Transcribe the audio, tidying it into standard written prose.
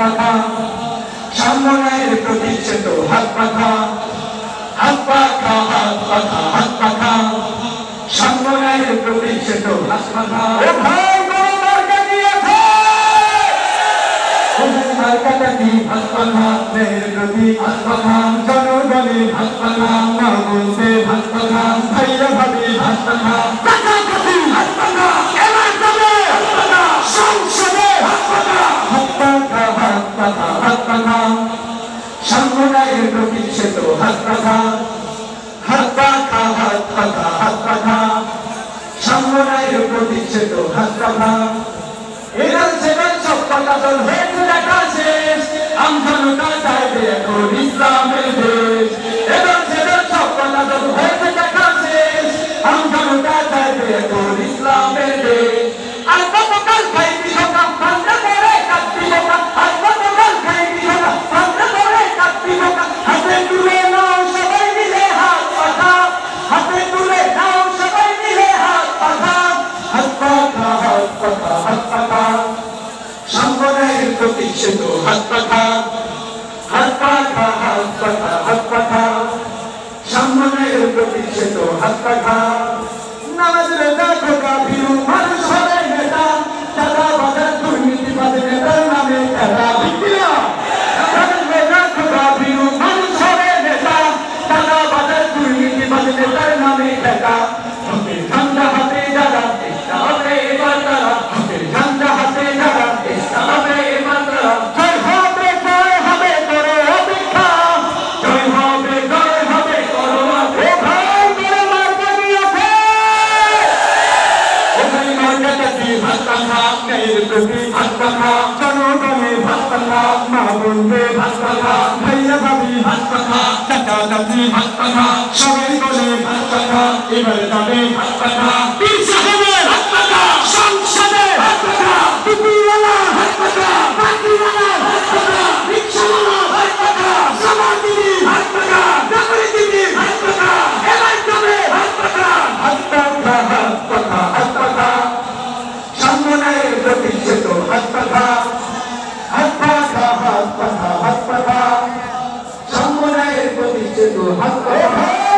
পাখা সামনের প্রতিষ্ঠিত হাত পাখা হাত পাখা হাত পাখা হাত পাখা সামনের প্রতিষ্ঠিত হাত পাখা হাত পাখা মেয়ের প্রতি হাত পাখা জনগণে হাত পাখা মা বলতে হাত পাখা ভাইরা ভাবি হাত পাখা হাত পাখা এবার তবে সংসদে হাত পাখা হাত পাখা হাত পাখা হাত পাখা সামনের প্রতিষ্ঠিত হাত পাখা হাত পাখা হাত পাখা হাত পাখা সামনের প্রতিষ্ঠিত হাত পাখা এরা সেবার সব কথা চল হয়েছে দেখা শেষ আমজনতা চাইবে এখন ইসলামের দেশ এরা সেবার সব কথা চল হয়েছে দেখা শেষ আমজনতা চাইবে এখন ইসলামের দেশ আর কতকাল খাইবি হোকা পান্ডা করে কাটবি হোকা আর কতকাল খাইবি হোকা পান্ডা করে কাটবি হোকা হাতে তুলে নাও সবাই মিলে হাত পাখা হাতে তুলে নাও সবাই মিলে হাত পাখা হাত পাখা হাত পাখা হাত পাখা সামনের প্রতিষ্ঠিত হাত পাখা হাত পাখা হাত পাখা হাত পাখা সামনের প্রতিষ্ঠিত হাত পাখা নামাজের দেখো কাফিরু মানুষ হবে নেতা টাকা বাজার দুর্নীতিবাদ নেতার নামে খেলা বিক্রিয়া নামাজের দেখো কাফিরু মানুষ হবে নেতা টাকা বাজার দুর্নীতিবাদ নেতার নামে খেলা হাতের ঝান্ডা হাতে যারা চেষ্টা হবে এবার তারা হাতের ঝান্ডা হাতে যারা চেষ্টা হবে এবার তারা জয় হবে করো অপেক্ষা জয় হবে করো অপেক্ষা করে মার্কা দিয়েছে ওখানে মার্কাটা কি ভাত পাখা মেয়ের প্রতি ভাত পাখা জনগণে ভাত পাখা মা বলবে ভাত পাখা ভাইয়া ভাবি ভাত পাখা চাচা চাচি ভাত পাখা সবাই বলে ভাত পাখা এবারে যাবে ভাত পাখা পীর সাহেবের ভাত পাখা সংসদে ভাত পাখা টুপিওয়ালা ভাত পাখা বাতিওয়ালা ভাত পাখা রিকশাওয়ালা ভাত পাখা সমাজজীবী ভাত পাখা চাকরিজীবী ভাত পাখা এবার যাবে ভাত পাখা হাত পাখা হাত পাখা হাত পাখা সামনের প্রতিষ্ঠিত হাত পাখা হাত পাখা হাত পাখা হাত পাখা সামনের প্রতিষ্ঠিত হাত পাখা